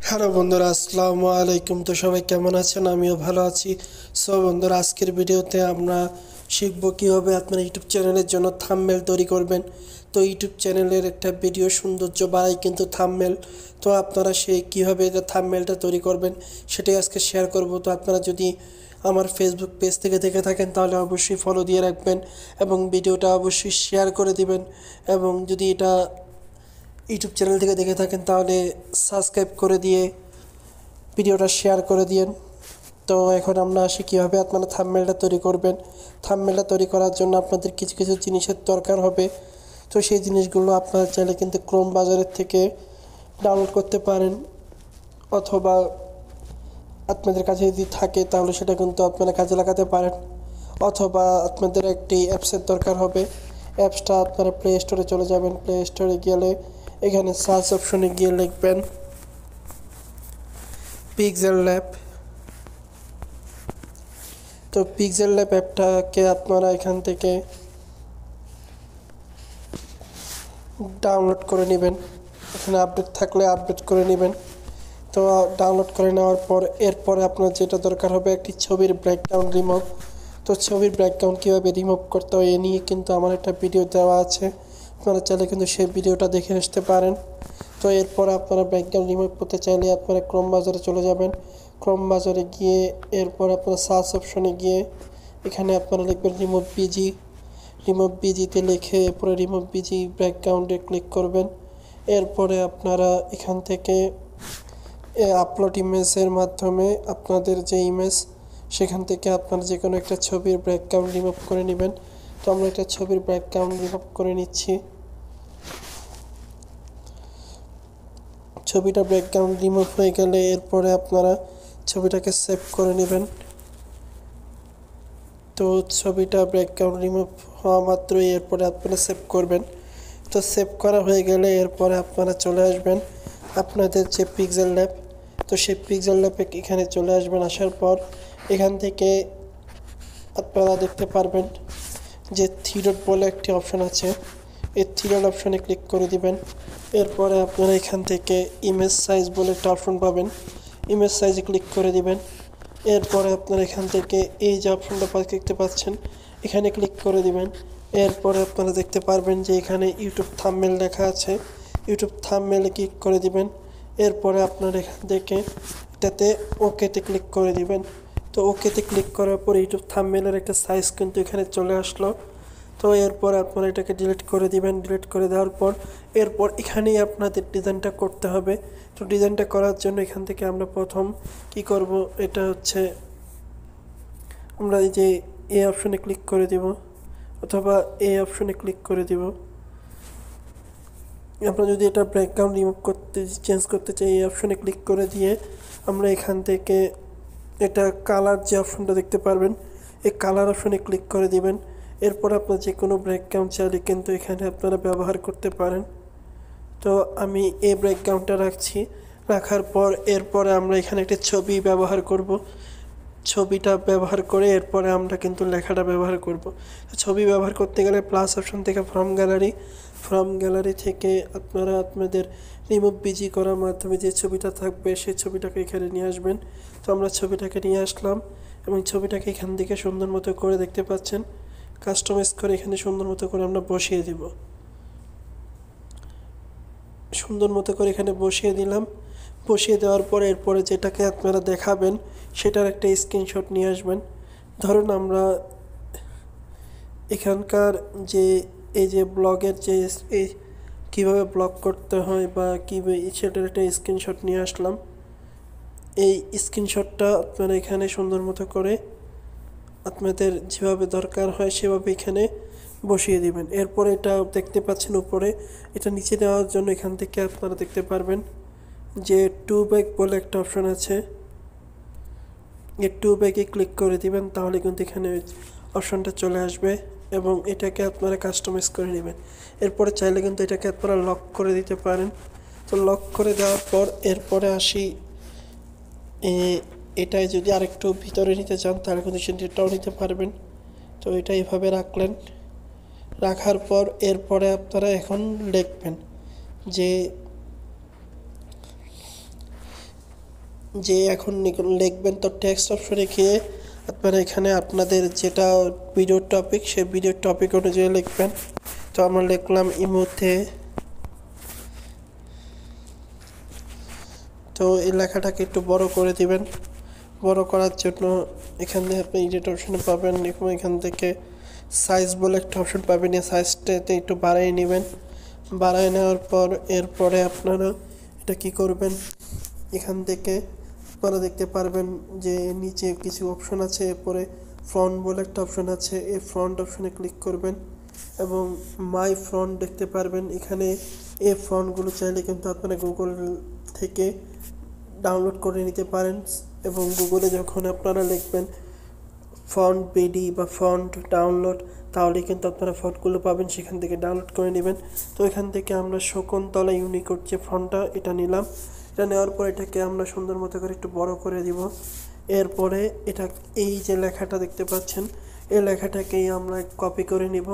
Hello বন্ধুরা, আসসালামু আলাইকুম। তো সবাই কেমন আছেন? আমিও ভালো আছি। সো বন্ধুরা, আজকের ভিডিওতে আমরা শিখব কীভাবে আপনার ইউটিউব চ্যানেলের জন্য থাম্বনেল তৈরি করবেন। তো ইউটিউব চ্যানেলের একটা ভিডিও সৌন্দর্য বাড়ায় কিন্তু থাম্বনেল। তো আপনারা সেই কীভাবে এটা থাম্বনেলটা তৈরি করবেন সেটাই আজকে শেয়ার করব। তো আপনারা যদি আমার ফেসবুক পেজ থেকে দেখে থাকেন তাহলে অবশ্যই ফলো দিয়ে রাখবেন এবং ভিডিওটা অবশ্যই শেয়ার করে দিবেন। এবং যদি এটা ইউটিউব চ্যানেল থেকে দেখে থাকেন তাহলে সাবস্ক্রাইব করে দিয়ে ভিডিওটা শেয়ার করে দিয়েন। তো এখন আমরা আসি কীভাবে আপনারা থাম্বনেলটা তৈরি করবেন। থাম্বনেলটা তৈরি করার জন্য আপনাদের কিছু কিছু জিনিসের দরকার হবে। তো সেই জিনিসগুলো আপনারা চাইলে কিন্তু ক্রোম বাজারের থেকে ডাউনলোড করতে পারেন, অথবা আপনাদের কাছে যদি থাকে তাহলে সেটা কিন্তু আপনারা কাজে লাগাতে পারেন, অথবা আপনাদের একটি অ্যাপসের দরকার হবে। অ্যাপসটা আপনারা প্লে স্টোরে চলে যাবেন। প্লে স্টোরে গেলে এখানে সার্চ অপশনে গিয়ে লিখবেন পিক্সেল ল্যাব। তো পিক্সেল ল্যাব অ্যাপটাকে আপনারা এখান থেকে ডাউনলোড করে নেবেন। এখানে আপডেট থাকলে আপডেট করে নেবেন। তো ডাউনলোড করে নেওয়ার পর এরপরে আপনার যেটা দরকার হবে একটি ছবির ব্যাকগ্রাউন্ড রিমুভ। তো ছবির ব্যাকগ্রাউন্ড কীভাবে রিমুভ করতে হয় এ নিয়ে কিন্তু আমার একটা ভিডিও দেওয়া আছে, আপনারা চাইলে কিন্তু সেই ভিডিওটা দেখে আসতে পারেন। তো এরপর আপনারা ব্যাকগ্রাউন্ড রিমুভ করতে চাইলে আপনারা ক্রোম বাজারে চলে যাবেন। ক্রোম বাজারে গিয়ে এরপর আপনারা সার্চ অপশনে গিয়ে এখানে আপনারা লিখবেন রিমুভ বিজি। রিমুভ বিজিতে লিখে এরপরে রিমুভ বিজি ব্যাকগ্রাউন্ডে ক্লিক করবেন। এরপরে আপনারা এখান থেকে আপলোড ইমেজের মাধ্যমে আপনাদের যে ইমেজ সেখান থেকে আপনারা যে কোনো একটা ছবির ব্যাকগ্রাউন্ড রিমুভ করে নেবেন। তো আমরা একটা ছবির ব্যাকগ্রাউন্ড রিমুভ করে নিচ্ছি। ছবিটা ব্যাকগ্রাউন্ড রিমুভ হয়ে গেলে এরপরে আপনারা ছবিটাকে সেভ করে নেবেন। তো ছবিটা ব্যাকগ্রাউন্ড রিমুভ হওয়া মাত্রই এরপরে আপনারা সেভ করবেন। তো সেভ করা হয়ে গেলে এরপরে আপনারা চলে আসবেন আপনাদের যে পিক্সেল ল্যাব। তো সেই পিক্সেল ল্যাবে এখানে চলে আসবেন। আসার পর এখান থেকে আপনারা দেখতে পারবেন যে থ্রি ডট বলে একটি অপশান আছে, এই থ্রি ডট অপশানে ক্লিক করে দিবেন। এরপরে আপনারা এখান থেকে ইমেজ সাইজ বলে একটা অপশন পাবেন, ইমেজ সাইজে ক্লিক করে দিবেন। এরপরে আপনারা এখান থেকে এই যে অপশনটা দেখতে পাচ্ছেন এখানে ক্লিক করে দিবেন। এরপরে আপনারা দেখতে পারবেন যে এখানে ইউটিউব থাম্বনেল লেখা আছে, ইউটিউব থাম্বনেলে ক্লিক করে দিবেন। এরপরে আপনারা এখান থেকে এটাতে ওকেতে ক্লিক করে দিবেন। তো ওকেতে ক্লিক করার পর ইউটিউব থাম্বনেলের একটা সাইজ কিন্তু এখানে চলে আসলো। তো এরপর আপনারা এটাকে ডিলিট করে দিবেন। ডিলিট করে দেওয়ার পর এরপর এখানেই আপনাদের ডিজাইনটা করতে হবে। তো ডিজাইনটা করার জন্য এখান থেকে আমরা প্রথম কি করব, এটা হচ্ছে আমরা এই যে এই অপশনে ক্লিক করে দিব, অথবা এই অপশনে ক্লিক করে দিব। আমরা যদি এটা ব্যাকগ্রাউন্ড রিমুভ করতে চেঞ্জ করতে চাই এই অপশনে ক্লিক করে দিয়ে আমরা এখান থেকে এটা কালার যে অপশনটা দেখতে পারবেন এই কালার অপশনে ক্লিক করে দিবেন। এরপর আপনার যে কোনো ব্যাকগ্রাউন্ড চাইলে কিন্তু এখানে আপনারা ব্যবহার করতে পারেন। তো আমি এই ব্যাকগ্রাউন্ডটা রাখছি। রাখার পর এরপরে আমরা এখানে একটা ছবি ব্যবহার করব। ছবিটা ব্যবহার করে এরপরে আমরা কিন্তু লেখাটা ব্যবহার করব। ছবি ব্যবহার করতে গেলে প্লাস অপশন থেকে ফ্রম গ্যালারি থেকে আপনারা আপনাদের রিমুভ বিজি করার মাধ্যমে যে ছবিটা থাকবে সেই ছবিটাকে এখানে নিয়ে আসবেন। তো আমরা ছবিটাকে নিয়ে আসলাম এবং ছবিটাকে এখান থেকে সুন্দর মতো করে দেখতে পাচ্ছেন কাস্টমাইজ করে এখানে সুন্দর মতো করে আমরা বসিয়ে দিব। সুন্দর মতো করে এখানে বসিয়ে দিলাম। বসিয়ে দেওয়ার পর এরপরে যেটাকে আপনারা দেখাবেন সেটার একটা স্ক্রিনশট নিয়ে আসবেন। ধরুন আমরা এখানকার যে এই যে ব্লগের যে এই কীভাবে ব্লগ করতে হয় বা কীভাবে সেটার একটা স্ক্রিনশট নিয়ে আসলাম। এই স্ক্রিনশটটা আপনারা এখানে সুন্দর মতো করে আপনাদের যেভাবে দরকার হয় সেভাবে এখানে বসিয়ে দিবেন। এরপর এটা দেখতে পাচ্ছেন উপরে, এটা নিচে দেওয়ার জন্য এখান থেকে আপনারা দেখতে পারবেন যে টু ব্যাক বলে একটা অপশন আছে, এই টু ব্যাকে ক্লিক করে দিবেন তাহলে কিন্তু এখানে অপশনটা চলে আসবে এবং এটাকে আপনারা কাস্টমাইজ করে নেবেন। এরপরে চাইলে কিন্তু এটাকে আপনারা লক করে দিতে পারেন। তো লক করে দেওয়ার পর এরপরে আসি এটাই যদি আরেকটু ভিতরে নিতে চান তাহলে কিন্তু সেটাও নিতে পারবেন। তো এটা এইভাবে রাখলেন। রাখার পর এরপরে আপনারা এখন লিখবেন যে যে এখন লিখবেন, তো টেক্সট অপশনে গিয়ে আপনারা এখানে আপনাদের যেটা ভিডিওর টপিক সেই ভিডিওর টপিক অনুযায়ী লিখবেন। তো আমরা লিখলাম ইমোতে। তো এই লেখাটাকে একটু বড় করে দিবেন। বড় করার জন্য এখান থেকে আপনি এডিট অপশনে পাবেন এবং এখান থেকে সাইজ বলে একটা অপশন পাবেন, এই সাইজটাতে একটু বাড়িয়ে নেবেন। বাড়িয়ে নেওয়ার পর এরপরে আপনারা এটা কি করবেন, এখান থেকে আপনারা দেখতে পারবেন যে নিচে কিছু অপশন আছে, এরপরে ফ্রন্ট বলে একটা অপশন আছে, এই ফ্রন্ট অপশনে ক্লিক করবেন এবং মাই ফ্রন্ট দেখতে পারবেন। এখানে এই ফ্রন্টগুলো চাইলে কিন্তু আপনারা গুগল থেকে ডাউনলোড করে নিতে পারেন এবং গুগলে যখন আপনারা লিখবেন ফন্ট বিডি বা ফন্ট ডাউনলোড, তাহলে কিন্তু আপনারা ফন্টগুলো পাবেন, সেখান থেকে ডাউনলোড করে নেবেন। তো এখান থেকে আমরা শকুন্তলা ইউনিকোড যে ফন্টটা এটা নিলাম। এটা নেওয়ার পর এটাকে আমরা সুন্দর মতো করে একটু বড় করে দিব। এরপরে এটা এই যে লেখাটা দেখতে পাচ্ছেন, এই লেখাটাকেই আমরা কপি করে নিব।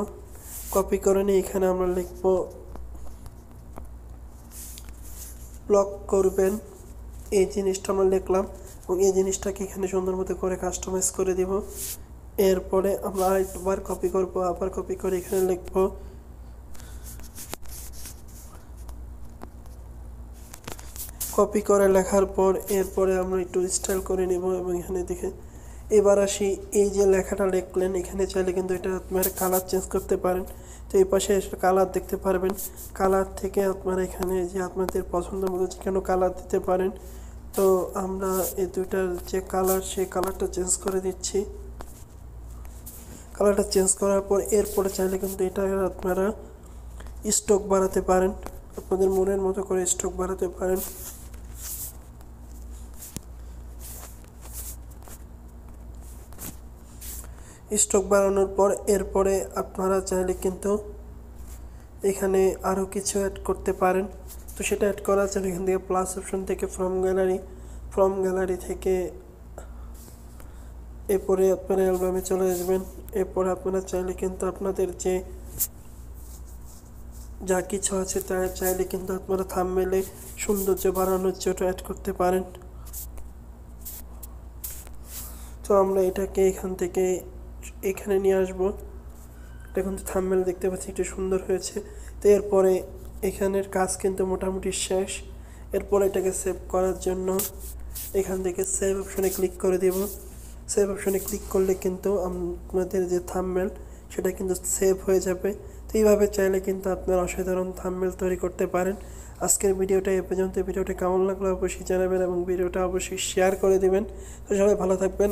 কপি করে নিয়ে এখানে আমরা লিখব ব্লক করবেন, এই জিনিসটা আমরা লিখলাম এবং এই জিনিসটাকে এখানে সুন্দর মতো করে কাস্টমাইজ করে দিব। এরপরে আমরা আরেকবার কপি করব, আবার কপি করে এখানে লিখব কপি করে লেখার পর এরপরে আমরা একটু স্টাইল করে নেব এবং এখানে দেখে এবার আসি, এই যে লেখাটা লিখলেন এখানে চাইলে কিন্তু এটা আপনারা কালার চেঞ্জ করতে পারেন। তো এই পাশে এসে কালার দেখতে পারবেন, কালার থেকে আপনারা এখানে যে আপনাদের পছন্দ মতো যে কোনো কালার দিতে পারেন। তো আমরা এই দুইটার যে কালার সেই কালারটা চেঞ্জ করে দিচ্ছি। কালারটা চেঞ্জ করার পর এরপরে চাইলে কিন্তু এটা আপনারা স্ট্রোক বাড়াতে পারেন, আপনাদের মনের মতো করে স্ট্রোক বাড়াতে পারেন। স্ট্রোক বাড়ানোর পর এরপরে আপনারা চাইলে কিন্তু এখানে আরও কিছু অ্যাড করতে পারেন। তো সেটা অ্যাড করার জন্য এখান থেকে প্লাস অপশন থেকে ফ্রম গ্যালারি থেকে এরপরে আপনারা অ্যালবামে চলে আসবেন। এরপরে আপনারা চাইলে কিন্তু আপনাদের যে যা কিছু আছে তা চাইলে কিন্তু আপনারা থাম্বনেলে সৌন্দর্য বাড়ানোর জন্য অ্যাড করতে পারেন। তো আমরা এটাকে এখান থেকে এখানে নিয়ে আসবো। এটা কিন্তু থাম্বনেল দেখতে পাচ্ছি একটু সুন্দর হয়েছে। তো এরপরে এখানের কাজ কিন্তু মোটামুটি শেষ। এরপরে এটাকে সেভ করার জন্য এখান থেকে সেভ অপশনে ক্লিক করে দেব। সেভ অপশনে ক্লিক করলে কিন্তু আপনাদের যে থাম্বনেল সেটা কিন্তু সেভ হয়ে যাবে। তো এইভাবে চাইলে কিন্তু আপনারা অসাধারণ থাম্বনেল তৈরি করতে পারেন। আজকের ভিডিওটা এ পর্যন্ত। ভিডিওটা কেমন লাগলো অবশ্যই জানাবেন এবং ভিডিওটা অবশ্যই শেয়ার করে দেবেন। তো সবাই ভালো থাকবেন।